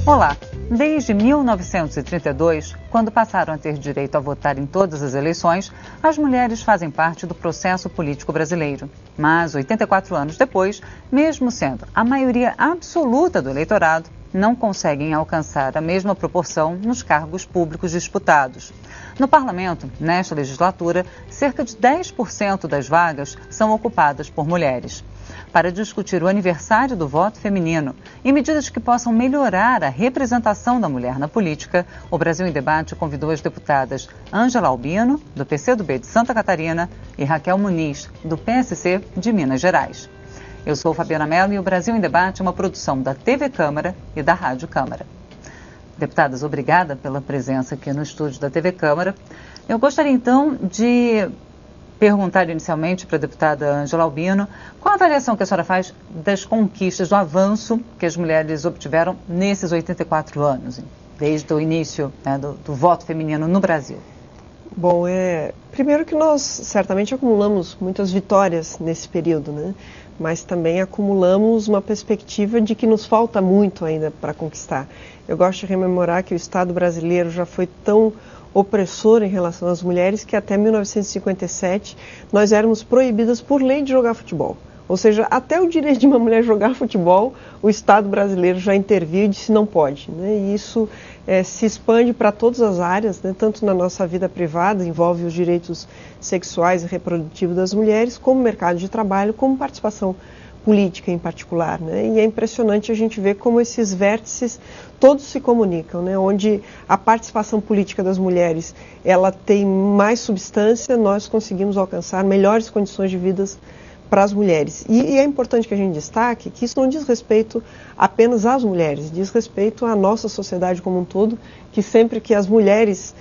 Olá! Desde 1932, quando passaram a ter direito a votar em todas as eleições, as mulheres fazem parte do processo político brasileiro. Mas, 84 anos depois, mesmo sendo a maioria absoluta do eleitorado, não conseguem alcançar a mesma proporção nos cargos públicos disputados. No parlamento, nesta legislatura, cerca de 10% das vagas são ocupadas por mulheres. Para discutir o aniversário do voto feminino e medidas que possam melhorar a representação da mulher na política, o Brasil em Debate convidou as deputadas Ângela Albino, do PCdoB de Santa Catarina, e Raquel Muniz, do PSC de Minas Gerais. Eu sou Fabiana Mello e o Brasil em Debate é uma produção da TV Câmara e da Rádio Câmara. Deputadas, obrigada pela presença aqui no estúdio da TV Câmara. Eu gostaria então de perguntar inicialmente para a deputada Ângela Albino qual a avaliação que a senhora faz das conquistas, do avanço que as mulheres obtiveram nesses 84 anos, desde o início, né, do voto feminino no Brasil. Bom, primeiro que nós certamente acumulamos muitas vitórias nesse período, né? Mas também acumulamos uma perspectiva de que nos falta muito ainda para conquistar. Eu gosto de rememorar que o Estado brasileiro já foi tão opressor em relação às mulheres que até 1957 nós éramos proibidas por lei de jogar futebol. Ou seja, até o direito de uma mulher jogar futebol, o Estado brasileiro já interviu e disse não pode, né? E isso se expande para todas as áreas, né? Tanto na nossa vida privada, envolve os direitos sexuais e reprodutivos das mulheres, como mercado de trabalho, como participação política em particular, né? E é impressionante a gente ver como esses vértices todos se comunicam, né? Onde a participação política das mulheres ela tem mais substância, nós conseguimos alcançar melhores condições de vida para as mulheres. E é importante que a gente destaque que isso não diz respeito apenas às mulheres, diz respeito à nossa sociedade como um todo, que sempre que as mulheres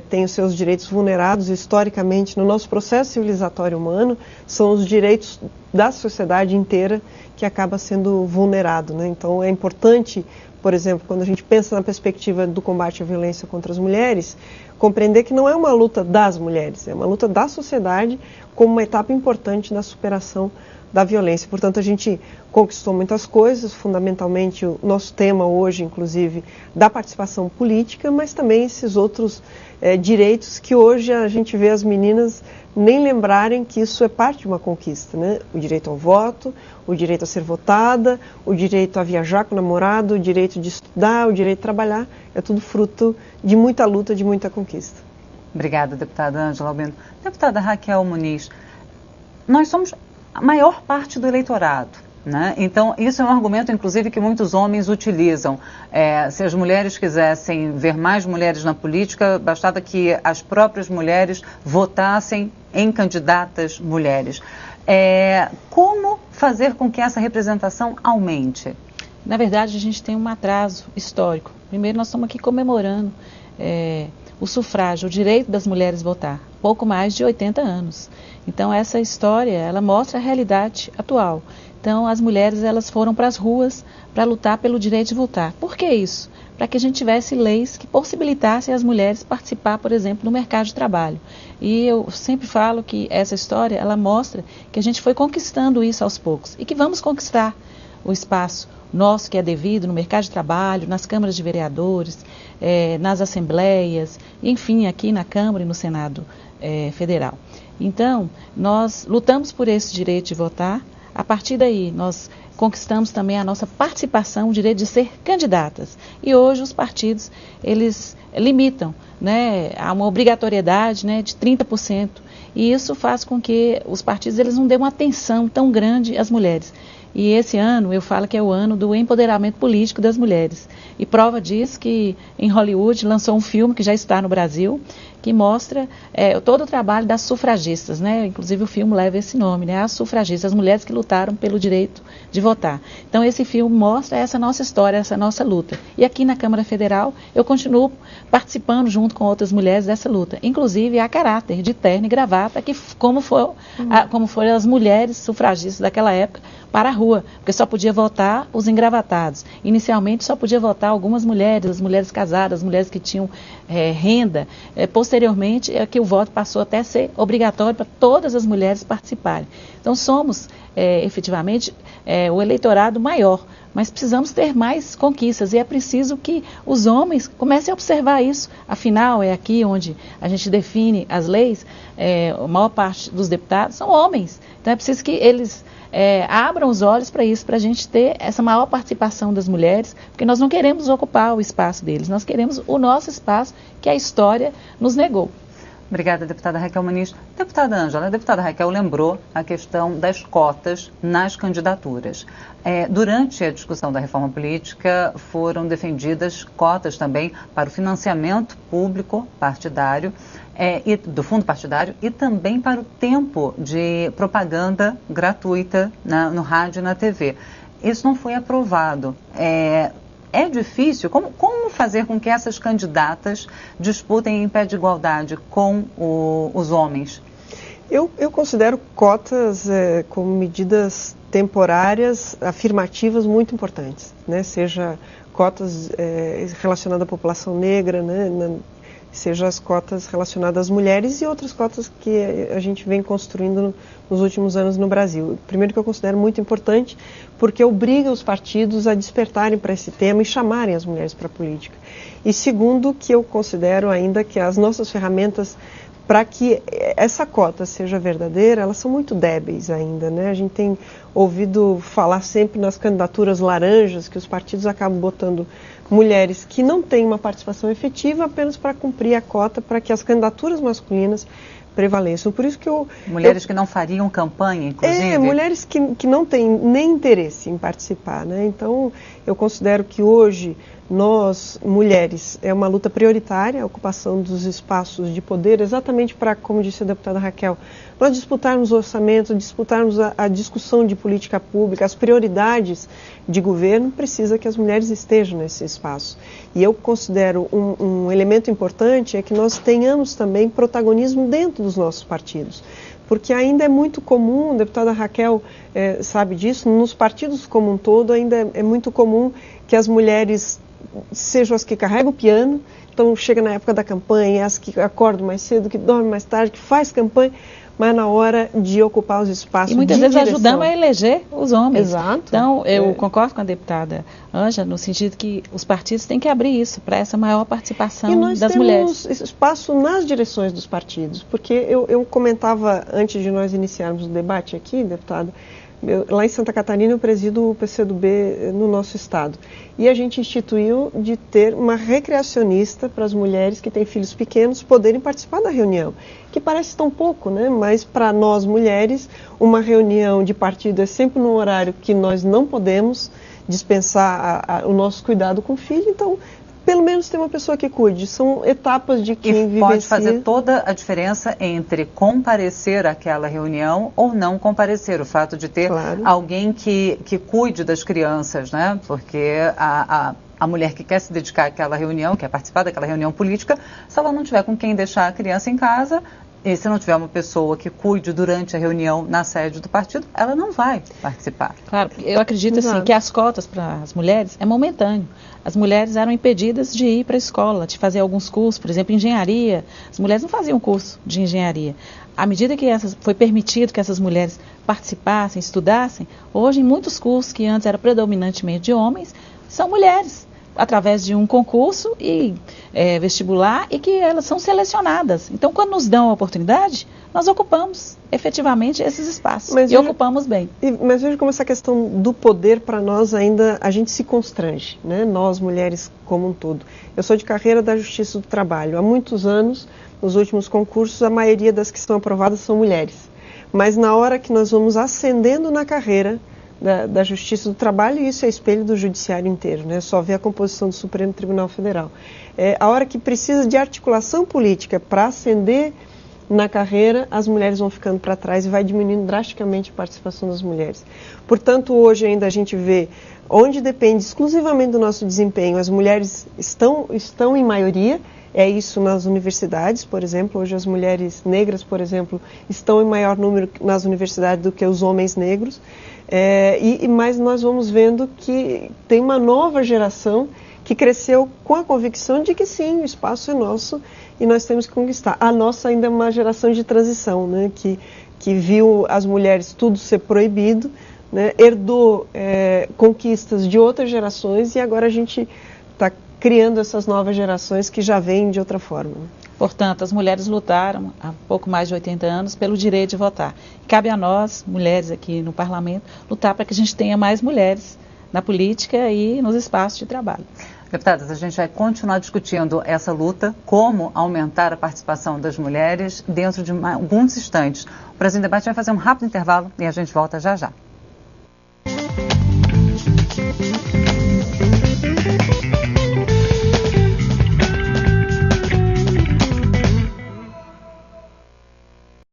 têm os seus direitos vulnerados, historicamente, no nosso processo civilizatório humano, são os direitos da sociedade inteira que acaba sendo vulnerado, né? Então é importante, por exemplo, quando a gente pensa na perspectiva do combate à violência contra as mulheres, compreender que não é uma luta das mulheres, é uma luta da sociedade como uma etapa importante na superação da violência. Portanto, a gente conquistou muitas coisas, fundamentalmente o nosso tema hoje, inclusive, da participação política, mas também esses outros direitos que hoje a gente vê as meninas nem lembrarem que isso é parte de uma conquista, né? O direito ao voto, o direito a ser votada, o direito a viajar com o namorado, o direito de estudar, o direito de trabalhar, é tudo fruto de muita luta, de muita conquista. Obrigada, deputada Ângela Albino. Deputada Raquel Muniz, nós somos a maior parte do eleitorado, né? Então, isso é um argumento, inclusive, que muitos homens utilizam. Se as mulheres quisessem ver mais mulheres na política, bastava que as próprias mulheres votassem em candidatas mulheres. Como fazer com que essa representação aumente? Na verdade, a gente tem um atraso histórico. Primeiro, nós estamos aqui comemorando o sufrágio, o direito das mulheres votar, pouco mais de 80 anos. Então, essa história, ela mostra a realidade atual. Então, as mulheres, elas foram para as ruas para lutar pelo direito de votar. Por que isso? Para que a gente tivesse leis que possibilitassem as mulheres participar, por exemplo, no mercado de trabalho. E eu sempre falo que essa história, ela mostra que a gente foi conquistando isso aos poucos e que vamos conquistar o espaço nosso que é devido no mercado de trabalho, nas câmaras de vereadores, nas assembleias, enfim, aqui na Câmara e no Senado Federal. Então, nós lutamos por esse direito de votar. A partir daí, nós conquistamos também a nossa participação, o direito de ser candidatas. E hoje os partidos, eles limitam, né, a uma obrigatoriedade, né, de 30%. E isso faz com que os partidos eles não dêem uma atenção tão grande às mulheres. E esse ano, eu falo que é o ano do empoderamento político das mulheres. E prova disso que em Hollywood lançou um filme que já está no Brasil, que mostra todo o trabalho das sufragistas, né? Inclusive o filme leva esse nome, né? As sufragistas, as mulheres que lutaram pelo direito de votar. Então esse filme mostra essa nossa história, essa nossa luta. E aqui na Câmara Federal eu continuo participando junto com outras mulheres dessa luta, inclusive a caráter de terno e gravata, que como foram as mulheres sufragistas daquela época para a rua, porque só podia votar os engravatados. Inicialmente só podia votar algumas mulheres, as mulheres casadas, as mulheres que tinham renda. Posteriormente é que o voto passou até a ser obrigatório para todas as mulheres participarem. Então somos efetivamente o eleitorado maior, mas precisamos ter mais conquistas e é preciso que os homens comecem a observar isso. Afinal, é aqui onde a gente define as leis, a maior parte dos deputados são homens. Então é preciso que eles abram os olhos para isso, para a gente ter essa maior participação das mulheres, porque nós não queremos ocupar o espaço deles, nós queremos o nosso espaço que a história nos negou. Obrigada, deputada Raquel Muniz. Deputada Ângela, a deputada Raquel lembrou a questão das cotas nas candidaturas. Durante a discussão da reforma política, foram defendidas cotas também para o financiamento público partidário, e do fundo partidário, e também para o tempo de propaganda gratuita no rádio e na TV. Isso não foi aprovado. É difícil? Como fazer com que essas candidatas disputem em pé de igualdade com os homens? Eu considero cotas como medidas temporárias, afirmativas, muito importantes, né? Seja cotas relacionadas à população negra, né? Seja as cotas relacionadas às mulheres e outras cotas que a gente vem construindo nos últimos anos no Brasil. Primeiro, que eu considero muito importante, porque obriga os partidos a despertarem para esse tema e chamarem as mulheres para a política. E segundo, que eu considero ainda que as nossas ferramentas para que essa cota seja verdadeira, elas são muito débeis ainda, né? A gente tem ouvido falar sempre nas candidaturas laranjas, que os partidos acabam botando mulheres que não têm uma participação efetiva apenas para cumprir a cota, para que as candidaturas masculinas prevaleçam. Por isso que mulheres que não fariam campanha, inclusive? Mulheres que não têm nem interesse em participar, né? Então, eu considero que hoje nós, mulheres, é uma luta prioritária a ocupação dos espaços de poder, exatamente para, como disse a deputada Raquel, nós disputarmos o orçamento, disputarmos a discussão de política pública, as prioridades de governo, precisa que as mulheres estejam nesse espaço. E eu considero um elemento importante é que nós tenhamos também protagonismo dentro dos nossos partidos. Porque ainda é muito comum, a deputada Raquel sabe disso, nos partidos como um todo ainda é muito comum que as mulheres sejam as que carregam o piano, então chega na época da campanha, as que acordam mais cedo, que dormem mais tarde, que faz campanha, mas na hora de ocupar os espaços e muitas vezes ajudamos a eleger os homens. Exato. Então, eu concordo com a deputada Ângela, no sentido que os partidos têm que abrir isso, para essa maior participação das mulheres. E nós temos espaço nas direções dos partidos, porque eu comentava, antes de nós iniciarmos o debate aqui, deputada, lá em Santa Catarina eu presido o PCdoB no nosso estado. E a gente instituiu de ter uma recreacionista para as mulheres que têm filhos pequenos poderem participar da reunião. Que parece tão pouco, né? Mas para nós mulheres, uma reunião de partido é sempre num horário que nós não podemos dispensar o nosso cuidado com o filho, então pelo menos tem uma pessoa que cuide. São etapas de quem vivencia. Pode fazer toda a diferença entre comparecer àquela reunião ou não comparecer. O fato de ter alguém que cuide das crianças, né? Porque a mulher que quer se dedicar àquela reunião, quer participar daquela reunião política, se ela não tiver com quem deixar a criança em casa, e se não tiver uma pessoa que cuide durante a reunião na sede do partido, ela não vai participar. Claro, eu acredito assim, que as cotas para as mulheres é momentâneo. As mulheres eram impedidas de ir para a escola, de fazer alguns cursos, por exemplo, engenharia. As mulheres não faziam curso de engenharia. À medida que foi permitido que essas mulheres participassem, estudassem, hoje em muitos cursos que antes eram predominantemente de homens, são mulheres, através de um concurso e vestibular, e que elas são selecionadas. Então, quando nos dão a oportunidade, nós ocupamos efetivamente esses espaços ocupamos bem. Mas veja como essa questão do poder para nós ainda, a gente se constrange, né? Nós, mulheres como um todo. Eu sou de carreira da Justiça do Trabalho. Há muitos anos, nos últimos concursos, a maioria das que são aprovadas são mulheres. Mas na hora que nós vamos ascendendo na carreira da Justiça do Trabalho, e isso é espelho do Judiciário inteiro, né? Só vê a composição do Supremo Tribunal Federal. A hora que precisa de articulação política para ascender na carreira, as mulheres vão ficando para trás e vai diminuindo drasticamente a participação das mulheres. Portanto, hoje ainda a gente vê, onde depende exclusivamente do nosso desempenho, as mulheres estão em maioria, é isso nas universidades, por exemplo. Hoje as mulheres negras, por exemplo, estão em maior número nas universidades do que os homens negros. Mas nós vamos vendo que tem uma nova geração que cresceu com a convicção de que sim, o espaço é nosso e nós temos que conquistar. A nossa ainda é uma geração de transição, né, que viu as mulheres tudo ser proibido, né, herdou conquistas de outras gerações e agora a gente está criando essas novas gerações que já vêm de outra forma. Portanto, as mulheres lutaram há pouco mais de 80 anos pelo direito de votar. Cabe a nós, mulheres aqui no parlamento, lutar para que a gente tenha mais mulheres na política e nos espaços de trabalho. Deputadas, a gente vai continuar discutindo essa luta, como aumentar a participação das mulheres dentro de alguns instantes. O Brasil em Debate vai fazer um rápido intervalo e a gente volta já já.